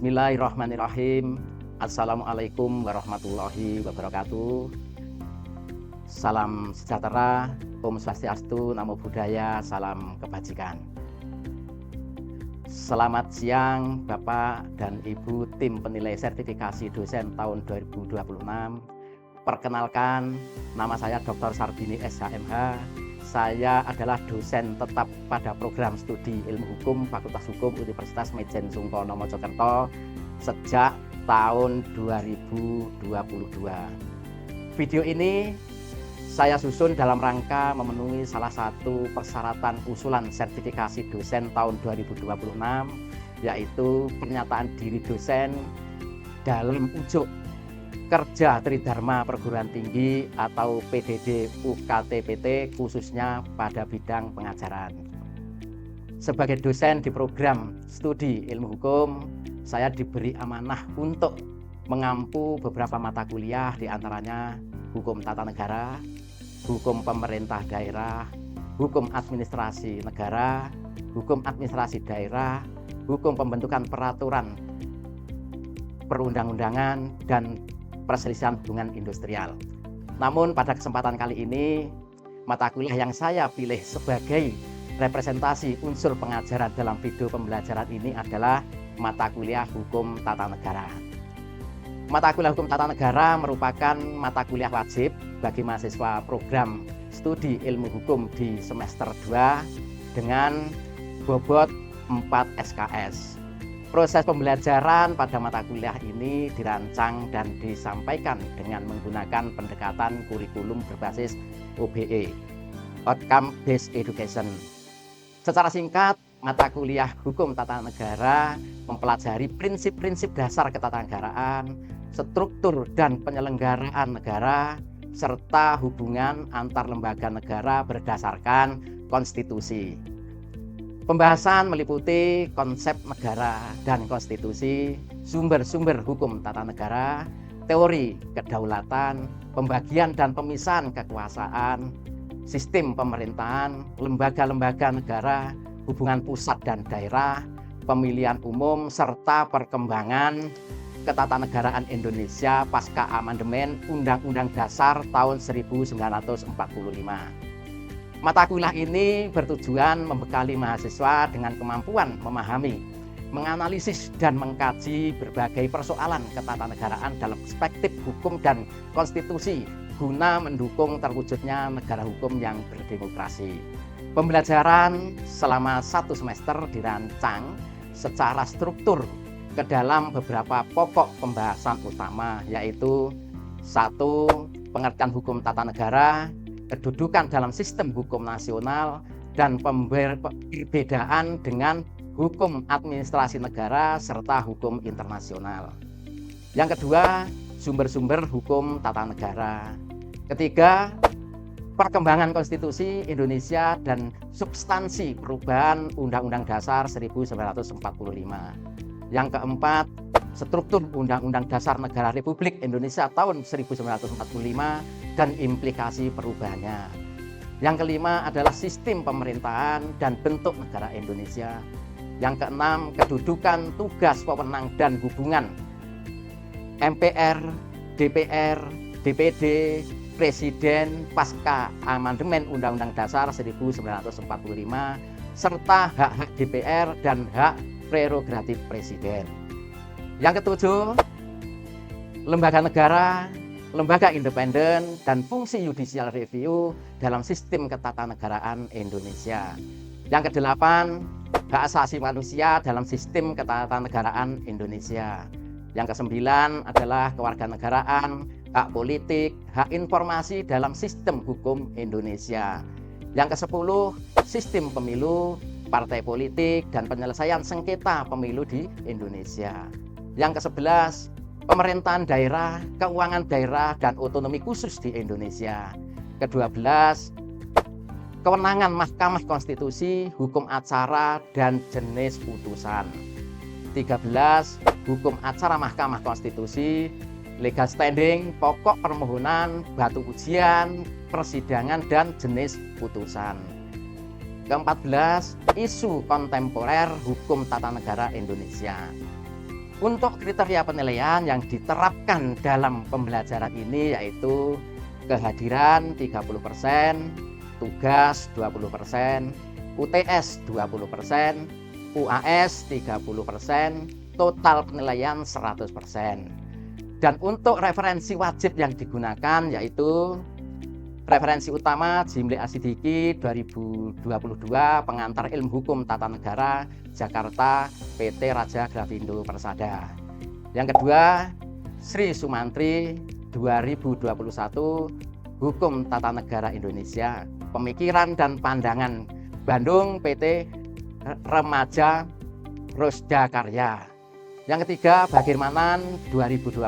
Bismillahirrahmanirrahim. Assalamualaikum warahmatullahi wabarakatuh. Salam sejahtera, Om Swastiastu, Namo Buddhaya, salam kebajikan. Selamat siang Bapak dan Ibu tim penilai sertifikasi dosen tahun 2026. Perkenalkan, nama saya Dr. Sarbini SHMH. Saya adalah dosen tetap pada program studi ilmu hukum Fakultas Hukum Universitas Mejen Sungkono Mojokerto sejak tahun 2022. Video ini saya susun dalam rangka memenuhi salah satu persyaratan usulan sertifikasi dosen tahun 2026, yaitu pernyataan diri dosen dalam ujuk kerja Tridharma Perguruan Tinggi atau PDD UKT-PT khususnya pada bidang pengajaran. Sebagai dosen di program studi ilmu hukum, saya diberi amanah untuk mengampu beberapa mata kuliah, diantaranya hukum tata negara, hukum pemerintah daerah, hukum administrasi negara, hukum administrasi daerah, hukum pembentukan peraturan perundang-undangan, dan perselisihan hubungan industrial. Namun pada kesempatan kali ini, mata kuliah yang saya pilih sebagai representasi unsur pengajaran dalam video pembelajaran ini adalah mata kuliah hukum tata negara. Mata kuliah hukum tata negara merupakan mata kuliah wajib bagi mahasiswa program studi ilmu hukum di semester 2 dengan bobot 4 SKS. Proses pembelajaran pada mata kuliah ini dirancang dan disampaikan dengan menggunakan pendekatan kurikulum berbasis OBE, Outcome Based Education. Secara singkat, mata kuliah hukum tata negara mempelajari prinsip-prinsip dasar ketatanegaraan, struktur dan penyelenggaraan negara, serta hubungan antar lembaga negara berdasarkan konstitusi. Pembahasan meliputi konsep negara dan konstitusi, sumber-sumber hukum tata negara, teori kedaulatan, pembagian dan pemisahan kekuasaan, sistem pemerintahan, lembaga-lembaga negara, hubungan pusat dan daerah, pemilihan umum, serta perkembangan ketatanegaraan Indonesia pasca amandemen Undang-Undang Dasar tahun 1945. Mata kuliah ini bertujuan membekali mahasiswa dengan kemampuan memahami, menganalisis, dan mengkaji berbagai persoalan ketatanegaraan dalam perspektif hukum dan konstitusi guna mendukung terwujudnya negara hukum yang berdemokrasi. Pembelajaran selama 1 semester dirancang secara struktur ke dalam beberapa pokok pembahasan utama, yaitu 1. Pengertian hukum tata negara, kedudukan dalam sistem hukum nasional, dan perbedaan dengan hukum administrasi negara serta hukum internasional. Yang kedua, sumber-sumber hukum tata negara. Ketiga, perkembangan konstitusi Indonesia dan substansi perubahan Undang-Undang Dasar 1945. Yang keempat, struktur Undang-Undang Dasar Negara Republik Indonesia tahun 1945 dan implikasi perubahannya. Yang kelima adalah sistem pemerintahan dan bentuk negara Indonesia. Yang keenam, kedudukan, tugas, wewenang, dan hubungan MPR, DPR, DPD, Presiden pasca amandemen Undang-Undang Dasar 1945, serta hak-hak DPR dan hak prerogatif Presiden. Yang ketujuh, lembaga negara, lembaga independen, dan fungsi judicial review dalam sistem ketatanegaraan Indonesia. Yang kedelapan, hak asasi manusia dalam sistem ketatanegaraan Indonesia. Yang kesembilan adalah kewarganegaraan, hak politik, hak informasi dalam sistem hukum Indonesia. Yang kesepuluh, sistem pemilu, partai politik, dan penyelesaian sengketa pemilu di Indonesia. Yang ke-11, pemerintahan daerah, keuangan daerah, dan otonomi khusus di Indonesia. Ke-12, kewenangan Mahkamah Konstitusi, hukum acara, dan jenis putusan. 13, hukum acara Mahkamah Konstitusi, legal standing, pokok permohonan, batu ujian, persidangan, dan jenis putusan. Ke-14, isu kontemporer hukum tata negara Indonesia. Untuk kriteria penilaian yang diterapkan dalam pembelajaran ini yaitu kehadiran 30%, tugas 20%, UTS 20%, UAS 30%, total penilaian 100%. Dan untuk referensi wajib yang digunakan yaitu referensi utama Jimli Asidiki 2022 pengantar ilmu hukum tata negara Jakarta PT Raja Grafindo Persada. Yang kedua Sri Sumantri 2021 Hukum Tata Negara Indonesia Pemikiran dan Pandangan Bandung PT Remaja Rosda Karya. Yang ketiga Bagirmanan 2020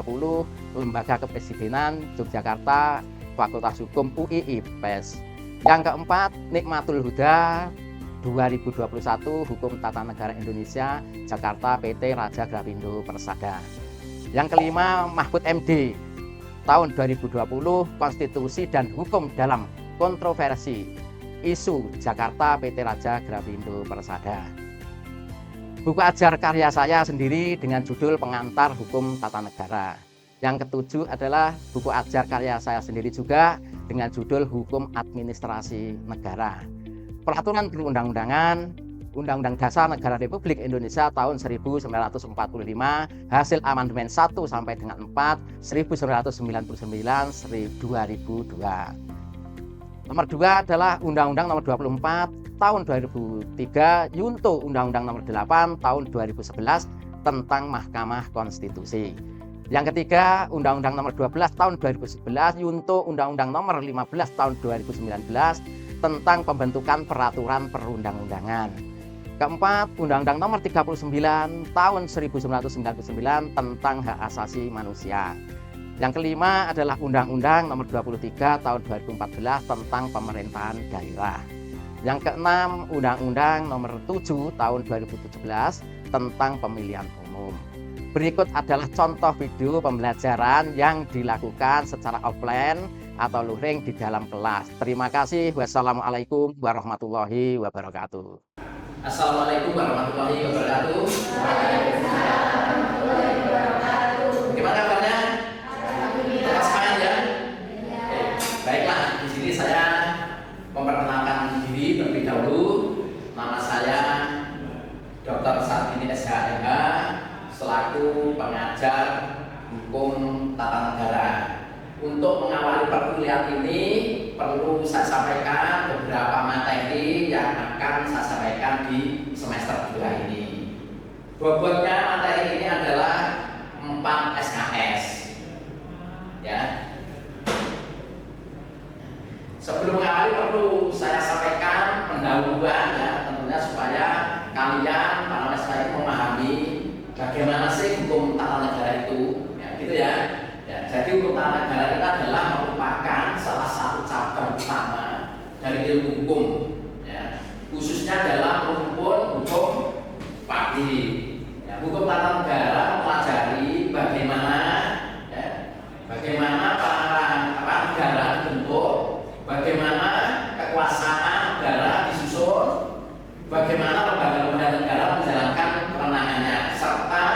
Lembaga Kepresidenan Yogyakarta Fakultas Hukum UI IPES. Yang keempat Nikmatul Huda 2021 Hukum Tata Negara Indonesia Jakarta PT Raja Grafindo Persada. Yang kelima Mahfud MD tahun 2020 Konstitusi dan Hukum dalam Kontroversi Isu Jakarta PT Raja Grafindo Persada. Buku ajar karya saya sendiri dengan judul Pengantar Hukum Tata Negara. Yang ketujuh adalah buku ajar karya saya sendiri juga dengan judul Hukum Administrasi Negara. Peraturan Perundang-undangan Undang-Undang Dasar Negara Republik Indonesia tahun 1945 hasil amandemen 1 sampai dengan 4 1999 2002. Nomor 2 adalah Undang-Undang Nomor 24 tahun 2003 Yunto Undang-Undang Nomor 8 tahun 2011 tentang Mahkamah Konstitusi. Yang ketiga, Undang-Undang Nomor 12 tahun 2011 Yunto Undang-Undang Nomor 15 tahun 2019 tentang pembentukan peraturan perundang-undangan. Keempat, Undang-Undang Nomor 39 tahun 1999 tentang hak asasi manusia. Yang kelima adalah Undang-Undang Nomor 23 tahun 2014 tentang pemerintahan daerah. Yang keenam, Undang-Undang Nomor 7 tahun 2017 tentang pemilihan umum. Berikut adalah contoh video pembelajaran yang dilakukan secara offline atau luring di dalam kelas. Terima kasih. Wassalamualaikum warahmatullahi wabarakatuh. Assalamualaikum warahmatullahi wabarakatuh. Gimana kabarnya? Semangat ya? Baiklah, di sini saya memperkenalkan diri terlebih dahulu. Nama saya Dr. Sartini SHMH selaku pengajar hukum tata negara. Untuk mengawali perkuliahan ini perlu saya sampaikan beberapa materi yang akan saya sampaikan di semester 2 ini. Bobotnya materi ini adalah 4 SKS. Ya. Sebelum mengawali perlu saya sampaikan pendahuluan ya, tentunya supaya kalian para mahasiswa memahami bagaimana sih hukum tata negara itu, ya, gitu ya. Ya, jadi hukum tata negara itu adalah merupakan salah satu cabang utama dari ilmu hukum, ya, khususnya dalam rumpun hukum pagi. Ya, hukum tata negara mempelajari bagaimana, ya, bagaimana para negara dibentuk, bagaimana kekuasaan negara disusun, bagaimana lembaga-lembaga negara menjalankan kewenangannya, serta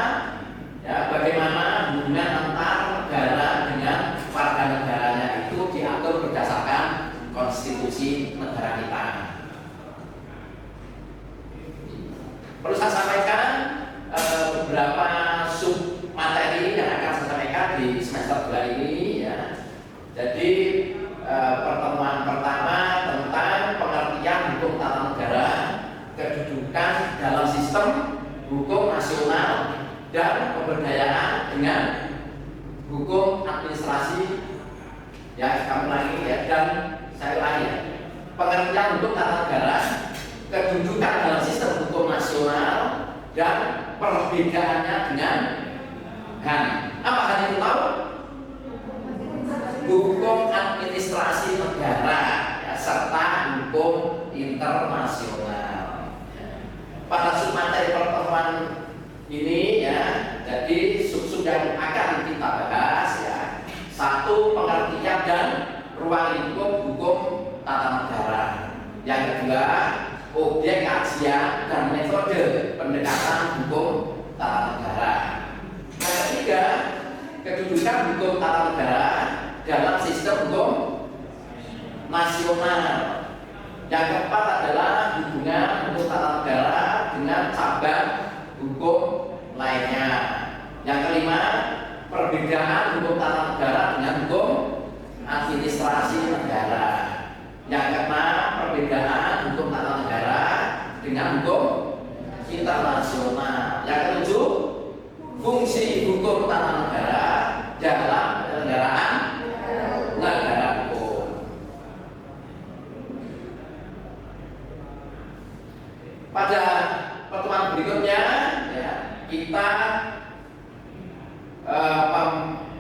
ya, bagaimana hubungan antar negara dengan warga negaranya itu diatur berdasarkan konstitusi negara kita. Perlu saya sampaikan beberapa sub materi yang akan saya sampaikan di semester 2 ini ya. Jadi pertemuan pertama tentang pengertian hukum tata negara, kedudukan dalam sistem hukum nasional dan pemberdayaan dengan hukum administrasi. Ya, kami ulangi ya, dan saya ulangi ya. Pengertian hukum tata negara, kedudukan dalam sistem hukum nasional dan perbedaannya dengan HAN. Apa HAN itu tahu? Hukum administrasi negara ya, serta hukum internasional. Pada sub materi pertemuan ini ya, jadi sub-sub yang akan kita bahas ya. Satu, pengertian dan ruang lingkup hukum tata negara. Yang kedua, objek kajian dan metode pendekatan hukum tata negara. nasional. Yang keempat adalah hubungan hukum tata negara dengan cabang hukum lainnya. Yang kelima, perbedaan hukum tata negara dengan hukum administrasi negara. Yang keenam, perbedaan hukum tata negara dengan hukum internasional. Yang ketujuh, fungsi hukum tata negara dalam penyelenggaraan negara hukum. Pada pertemuan berikutnya ya, kita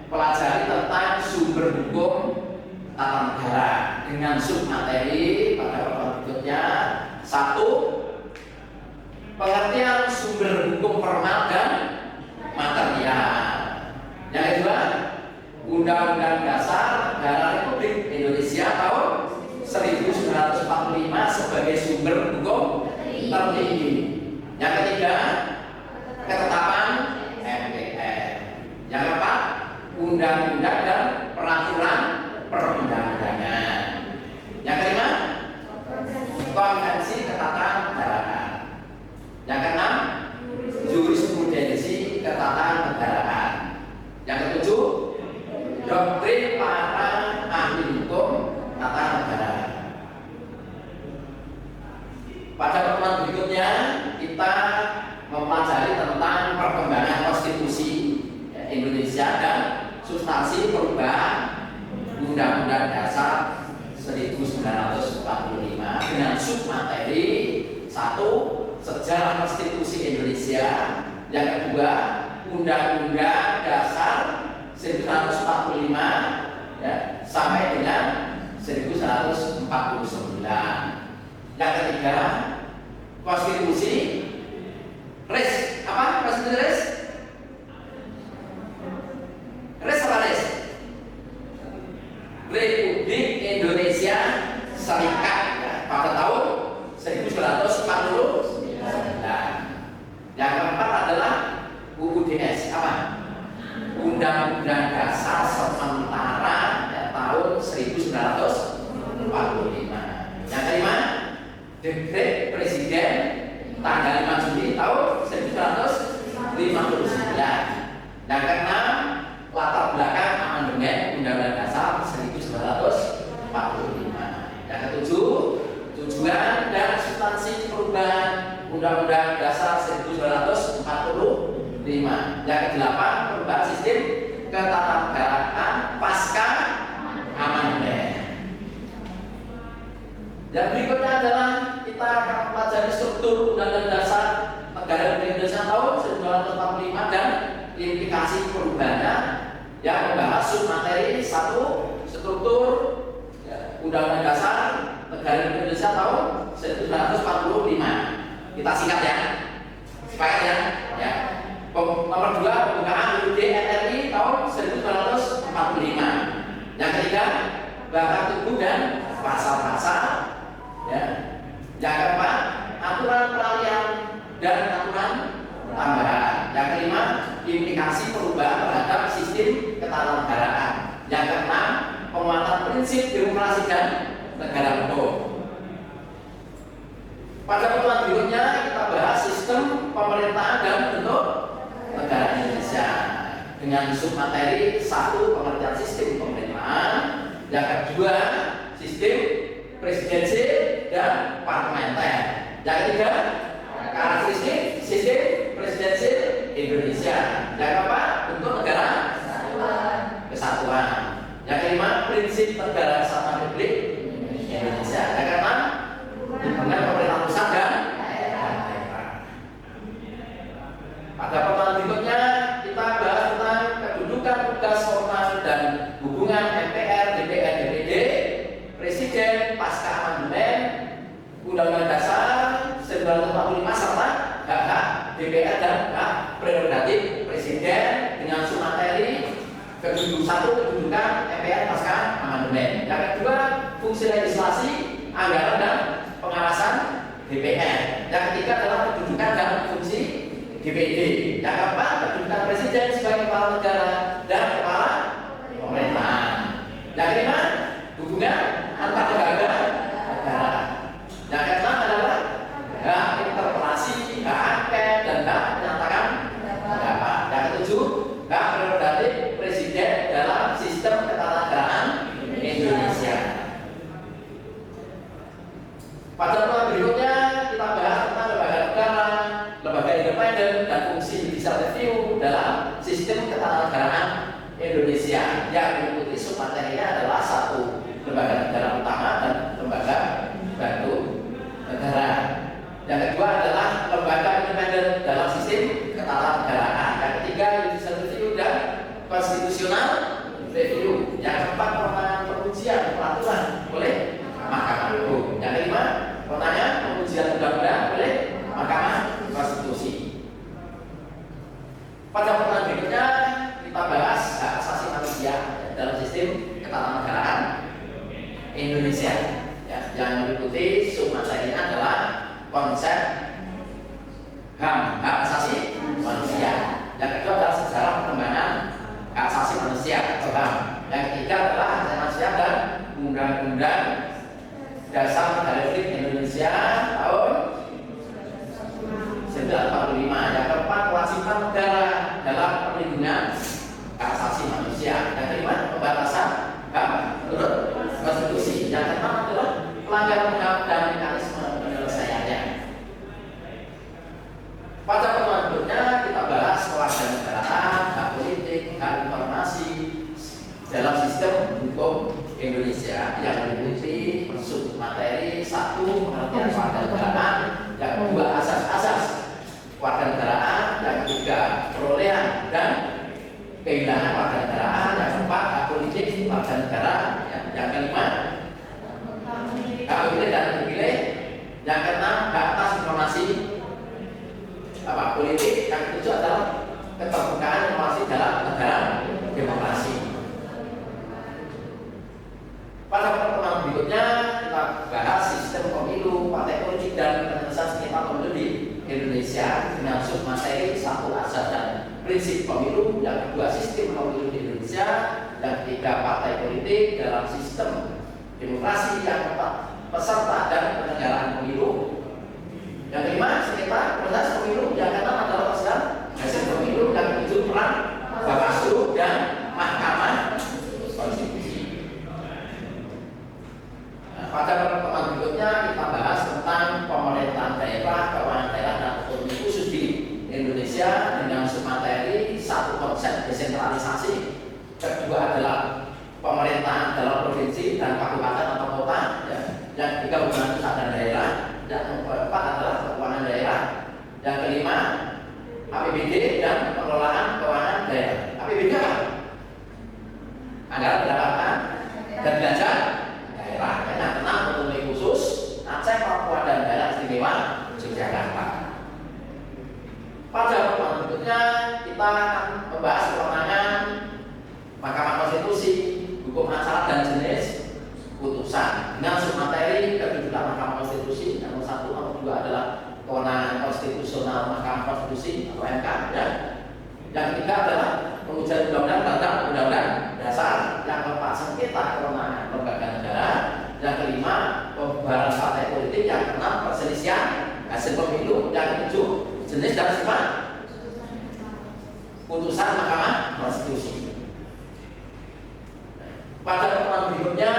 pelajari tentang sumber hukum tata negara dengan submateri pada pertemuan berikutnya. Satu, pengertian sumber hukum formal dan material. Yang kedua, Undang-Undang Dasar Negara Republik Indonesia tahun 1945 sebagai sumber hukum tertinggi. Yang ketiga, ketetapan MPR. Yang keempat, undang-undang dan peraturan perundang-undangan. Yang kelima, konvensi ketatanegaraan. Yang keenam, jurisprudensi ketatanegaraan. Yang ketujuh, doktrin para ahli hukum tata negara. Pada pertemuan berikutnya kita mempelajari tentang perkembangan konstitusi Indonesia dan substansi perubahan Undang-Undang Dasar 1945 dengan submateri. Satu, sejarah konstitusi Indonesia. Yang kedua, Undang-Undang Dasar 1945 ya, sampai dengan 1949. Yang ketiga, konstitusi res. Apa konstitusi res? Res apa res? Republik Indonesia Serikat ya, pada tahun 1949. Yang keempat adalah UUDS. Apa? Undang-Undang Dasar Sementara ya, tahun 1945. Yang kelima, Dekret Presiden tanggal 5 Juli tahun 1959. Yang keenam, latar belakang amandemen Undang-Undang Dasar 1945. Yang ketujuh, tujuan dan substansi perubahan Undang-Undang Dasar 1945. Yang kedelapan, perubahan sistem ketatanegaraan pasca amandemen. Yang berikutnya adalah kita akan mempelajari struktur Undang-Undang Dasar Negara Republik Indonesia tahun 1945 dan implikasi perubahannya, yang membahas submateri. Satu, struktur Undang-Undang Dasar Negara Republik Indonesia tahun 1945. Kita singkat ya, sepakat ya. Ya. Nomor dua, pembukaan UUD NRI tahun 1945. Yang ketiga, bakat tubuh dan pasal-pasal. Ya. Yang keempat, aturan peralihan dan aturan tambahan. Yang kelima, implikasi perubahan terhadap sistem ketatanegaraan. Yang keenam, penguatan prinsip demokrasi dan negara hukum. Pada pertemuan berikutnya kita bahas sistem pemerintahan dan bentuk negara Indonesia dengan submateri. Satu, pengertian sistem pemerintahan. Yang kedua, sistem presidensil dan parlementer. Yang ketiga, karakteristik sistem presidensil Indonesia. Yang keempat, bentuk negara kesatuan. Yang kelima, prinsip negara kesatuan Republik Indonesia. Yang keenam, hubungan pemerintah pusat dan daerah. Pada pertemuan berikutnya kita bahas tentang kedudukan, tugas formal dan hubungan MPR, DPR, DPD, Presiden pasca amandemen Undang-Undang Dasar 1945 serta hak-hak DPR dan hak prerogatif Presiden dengan submateri. Satu, kedudukan MPR pasca amandemen. Yang kedua, fungsi legislasi, anggaran dan pengawasan DPR. Yang ketiga adalah kedudukan dan fungsi DPD. Yang keempat, kedudukan Presiden sebagai kepala negara dan kepala pemerintahan. Yang kelima, hubungan antar negara Indonesia dengan submateri satu asas dan prinsip pemilu, yang kedua sistem pemilu di Indonesia, yang ketiga partai politik dalam sistem demokrasi, yang keempat peserta dan penyelenggaraan pemilu, yang kelima sengketa proses pemilu, yang keenam adalah persidangan hasil pemilu, yang ketujuh peran Bawaslu dan Mahkamah Konstitusi. Pada pertemuan berikutnya kita bahas tentang pemerintahan daerah, keuangan daerah dan otonomi khusus di Indonesia dengan submateri satu konsep desentralisasi, kedua adalah pemerintahan dalam provinsi dan kabupaten atau kota, ya. Yang ketiga hubungan pusat dan daerah, dan yang keempat adalah keuangan daerah, yang kelima APBD dan pengelolaan keuangan daerah. APBD apa? Anggaran pendapatan dan belanja daerah. Yang keenam otonomi khusus Aceh, Papua dan daerah istimewa Yogyakarta. Pada pertemuan berikutnya kita akan membahas kewenangan Mahkamah Konstitusi, hukum acara dan jenis putusan dengan submateri kedudukan Mahkamah Konstitusi. Yang satu atau dua adalah kewenangan konstitusional Mahkamah Konstitusi atau MK, ya. Yang ketiga adalah pengujian undang-undang terhadap undang-undang dasar. Yang keempat sengketa kewenangan lembaga negara. Yang kelima pembubaran partai politik. Yang keenam perselisihan hasil pemilu. Yang ketujuh jenis dan sifat putusan Mahkamah Konstitusi. Pada pertemuan berikutnya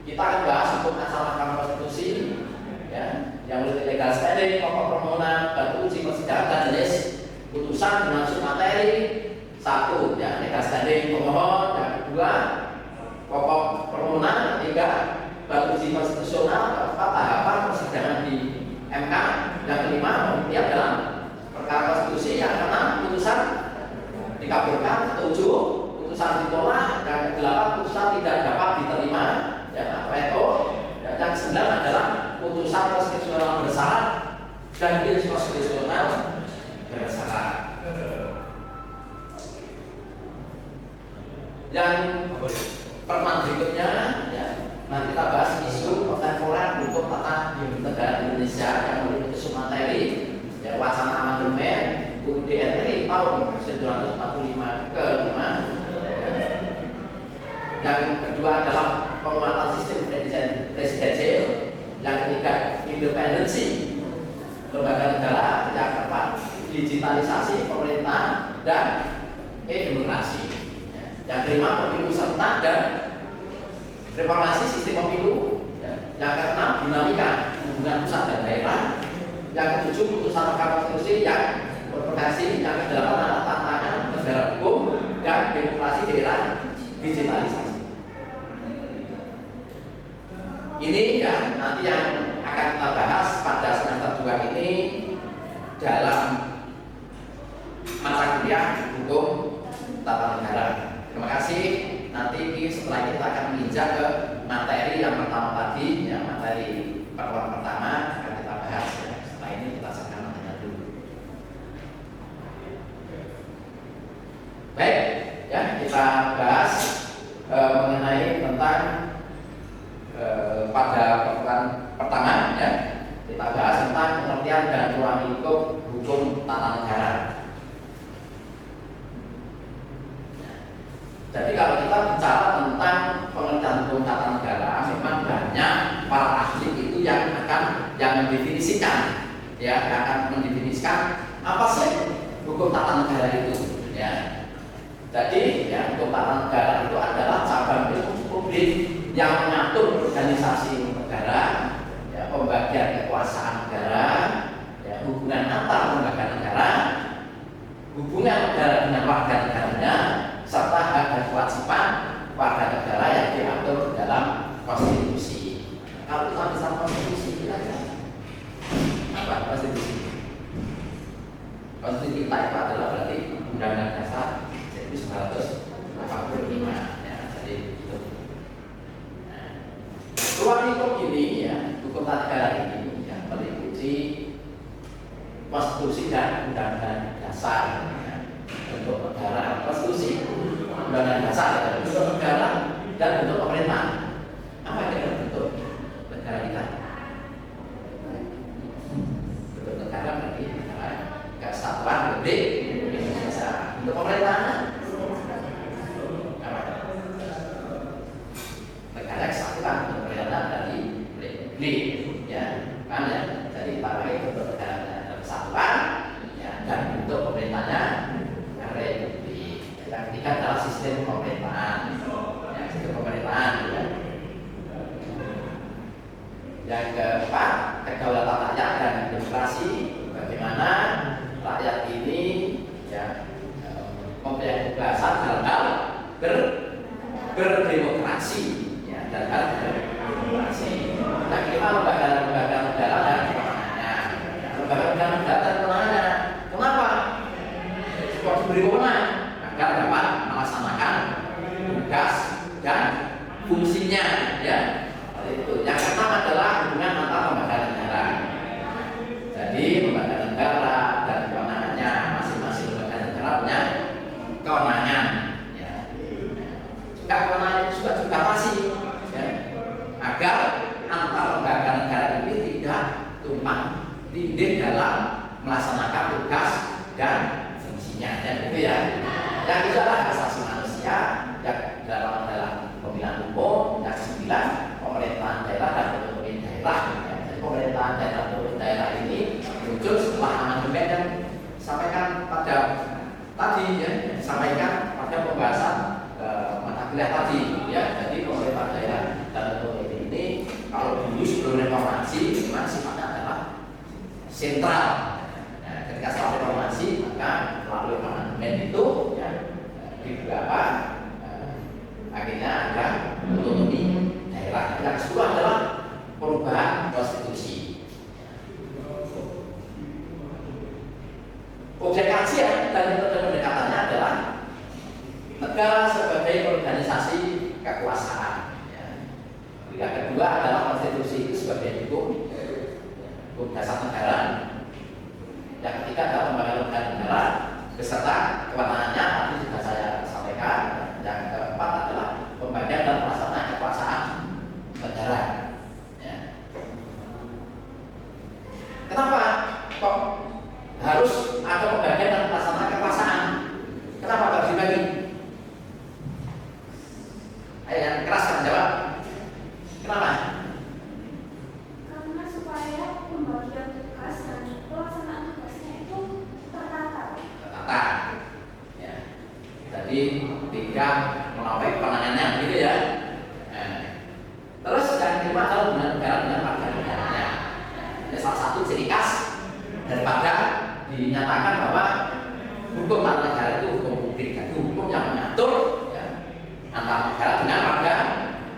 kita akan bahas hukum acara Mahkamah Konstitusi, ya, yang legal standing, pokok permohonan, batu uji persidangan dan jenis putusan dengan submateri satu, ya, legal standing pemohon, yang kedua pokok permohonan, ketiga batu uji konstitusional, keempat tahapan persidangan di MK, yang kelima pembuktian dalam perkara konstitusi, yang keenam putusan dikabulkan, ketujuh putusan ditolak, yang kedelapan putusan tidak dapat diterima, ya, veto, dan yang kesembilan adalah putusan konstitusional bersalah dan inkonstitusional bersalah. Yang pertemuan berikutnya, ya, nanti kita bahas isu kontemporer hukum tata negara Indonesia yang memiliki submateri, ya, wacana amandemen UUD RI tahun 1945 ke 5. Yang kedua adalah penguatan sistem presidensial, yang ketiga independensi lembaga negara, yang keempat digitalisasi pemerintah dan demokrasi, yang kelima pemilu serentak dan reformasi sistem pemilu, yang keenam dinamika hubungan pusat dan daerah, yang ketujuh putusan Mahkamah Konstitusi yang berpotensi, yang kedelapan adalah tantangan negara hukum dan demokrasi daerah digitalisasi. Ini, ya, nanti yang akan kita bahas pada semester 2 ini dalam mata kuliah hukum tata negara. Terima kasih. Nanti setelah kita akan menginjak ke materi yang pertama tadi, ya, materi pertemuan pertama akan kita bahas, ya. Setelah ini kita selesaikan materinya dulu. Baik, ya, kita bahas mengenai tentang pada pertemuan pertama, ya, kita bahas tentang pengertian dan ruang lingkup hukum tata negara. Jadi kalau kita bicara tentang pengertian hukum tata negara, memang banyak para ahli itu yang mendefinisikan, ya, akan mendefinisikan apa sih hukum tata negara itu, ya. Jadi, ya, hukum tata negara itu adalah cabang ilmu publik yang mengatur organisasi negara, ya, pembagian kekuasaan negara, ya, hubungan antar lembaga negara, hubungan negara dengan warga negaranya, serta hak dan kewajiban warga negara yang diatur dalam konstitusi. Kalau kita bisa konstitusi, kita apa konstitusi? Konstitusi kita itu adalah berarti undang-undang dasar 1945, ya, jadi itu. Ruang lingkup ini, ya, hukum tata negara ini, ya, meliputi konstitusi dan undang-undang dasar, ya, bentuk negara, konstitusi, undang-undang dasar, ya, bentuk negara dan bentuk pemerintah. Apa yang bentuk negara kita? Bentuk negara berarti Republik Indonesia. Untuk pemerintahan negara kesatuan, untuk pemerintahan dari Republik, ya kan ya. Jadi partai untuk negara kesatuan, ya, dan untuk pemerintahnya Republik. Yang ketiga adalah sistem pemerintahan, ya, sistem pemerintahan, ya. Yang keempat, kedaulatan rakyat dan demokrasi. Bagaimana rakyat ini, ya, mempunyai kebebasan dalam hal berdemokrasi, ya, dalam hal berdemokrasi. Yang kelima, lembaga negara dan kewenangannya. Lembaga negara dan kewenangannya. Kenapa? Kok diberi wewenang agar dapat melaksanakan tugas dan fungsinya, ya. Itu. Yang pertama adalah hubungan antar lembaga negara. Jadi lembaga negara dan kewenangannya, masing-masing lembaga negara punya kewenangan, ya. Juga kewenangan itu juga batasi, ya, agar antar lembaga negara ini tidak tumpang tindih dalam melaksanakan tugas dan fungsinya, dan itu ya. Yang kedua adalah hak asasi manusia, yang dalam pemilihan umum. Yang kesembilan, pemerintahan daerah dan otonomi daerah. Ya, jadi pemerintahan daerah dan otonomi daerah ini muncul setelah amandemen yang disampaikan pada tadi, ya, disampaikan pada pembahasan mata kuliah tadi, ya. Jadi pemerintahan daerah dan otonomi ini kalau dulu sebelum reformasi memang sifatnya adalah sentral. Nah, ketika setelah reformasi maka melalui amandemen itu, ya, di beberapa akhirnya ada otonomi daerah. Yang kedua adalah perubahan konstitusi. Objek kajian dan metode pendekatannya adalah negara sebagai organisasi kekuasaan. Yang kedua adalah konstitusi itu sebagai hukum dasar negara. Yang ketiga adalah lembaga negara beserta kewenangannya, tadi sudah saya sampaikan. Yang keempat adalah pembagian dan pelaksanaan kekuasaan negara. Ya. Kenapa kok harus ada pembagian dan pelaksanaan kekuasaan? Kenapa harus dibagi? Ayo yang keras kan jawab. Kenapa? Karena supaya pembagian tugas dan pelaksanaan tugasnya itu tertata. Tertata. Ya. Jadi tidak melampaui kewenangannya, gitu ya. Terus yang kelima adalah hubungan negara dengan warga negaranya. Ini salah satu ciri khas daripada dinyatakan bahwa hukum antar negara itu hukum publik, itu hukum yang mengatur, ya, antar negara dengan warga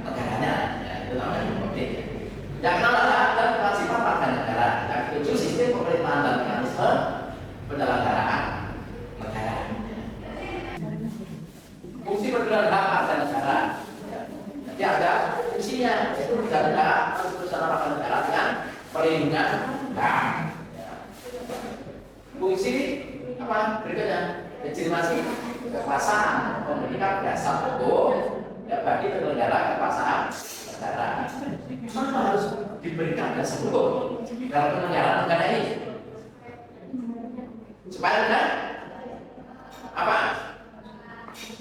negaranya. Ya, itu namanya hukum publik. Yang keenam adalah kewajiban warga negara. Yang ketujuh, sistem pemerintahan dan mekanisme penyelenggaraan negara. Fungsi perlindungan hak warga negara. Jadi ada fungsinya, yaitu menjaga keseluruhan warga negara dengan perlindungan hak. Fungsi apa berikutnya? Legitimasi kekuasaan, memberikan dasar hukum, ya, bagi penyelenggara kekuasaan negara. Kenapa harus diberikan dasar hukum dalam penyelenggaraan negara ini? Supaya ada apa?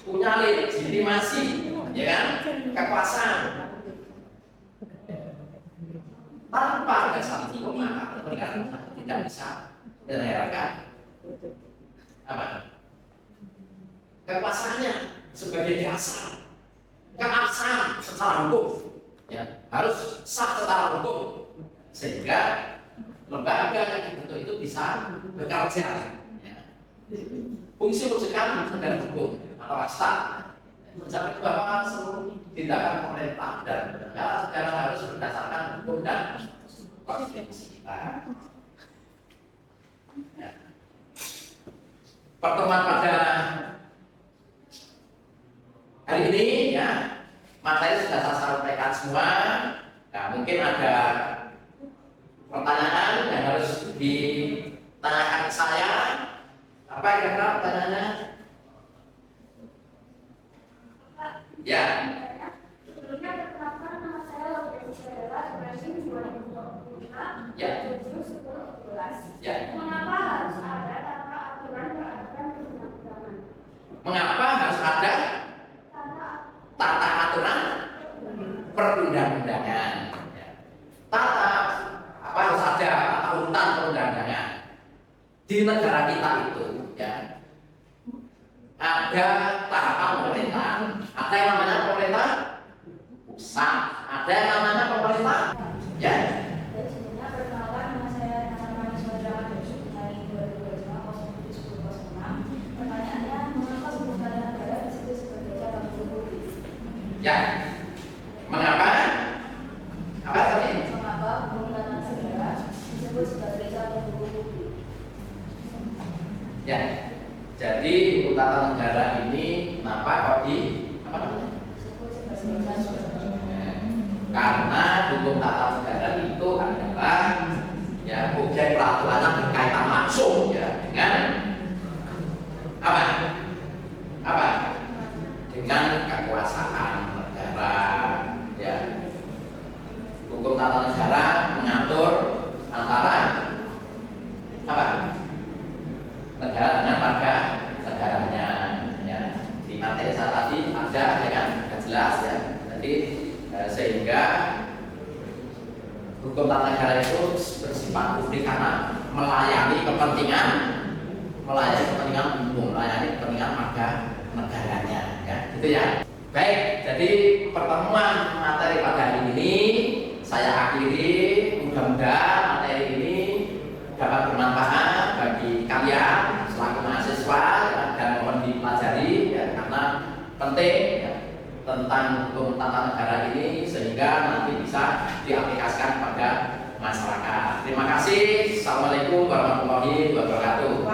Punya legitimasi, ya kan? Kekuasaan. Tanpa dasar hukum maka negara tidak bisa menyelenggarkan apa? Kekuasaannya sebagai dasar keabsahan secara hukum, ya, harus sah secara hukum sehingga lembaga yang dibentuk itu bisa bekerja, ya. Fungsi mencegah negara hukum atau stat mencapai bahwa seluruh tindakan pemerintah dan negara harus berdasarkan hukum dan konstitusi kita. Ya. Pertemuan pada hari ini, ya, materi sudah saya sampaikan semua. Nah, mungkin ada pertanyaan yang harus ditanyakan ke saya. Apa kira-kira pertanyaannya? Ya. Sebelumnya perkenalkan, nama saya Laura Isabella Ibrahim 2025. Ya. 7/10/11. Ya. Mengapa harus ada tata aturan Mengapa harus ada tata aturan perundang-undangan? Tata apa harus ada tata urutan perundang-undangan di negara kita itu, ya. Ada tahapan pemerintah, ada yang namanya pemerintah pusat, ada yang namanya pemerintah, ya. Jadi sebelumnya perkenalkan nama saya Nana Saudara dari 2025-07-1006. Pertanyaannya, mengapa sebuah negara disebut sebagai cabang publik? Ya. Mengapa? Apa tadi? Mengapa pemerintahan negara disebut sebagai cabang publik? Ya. Jadi hukum tata negara ini kenapa kok di apa namanya? Disebut sebagai cabang publik. Karena hukum tata negara itu adalah ya objek peraturan yang berkaitan langsung ya dengan apa? Apa? Dengan kekuasaan negara. Ya. Hukum tata negara mengatur antara apa? Negara dengan warga negaranya. Ya. Di materi saya tadi ada ya kan? Jelas ya. Jadi sehingga hukum tata negara itu bersifat publik karena melayani kepentingan umum, melayani kepentingan warga negaranya, ya, gitu ya. Baik, jadi pertemuan materi pada hari ini saya akhiri. Mudah-mudahan materi ini dapat bermanfaat bagi kalian selaku mahasiswa ya, dan mohon dipelajari ya, karena penting ya, tentang hukum tata negara ini sehingga nanti bisa diaplikasikan pada masyarakat. Terima kasih. Assalamualaikum warahmatullahi wabarakatuh.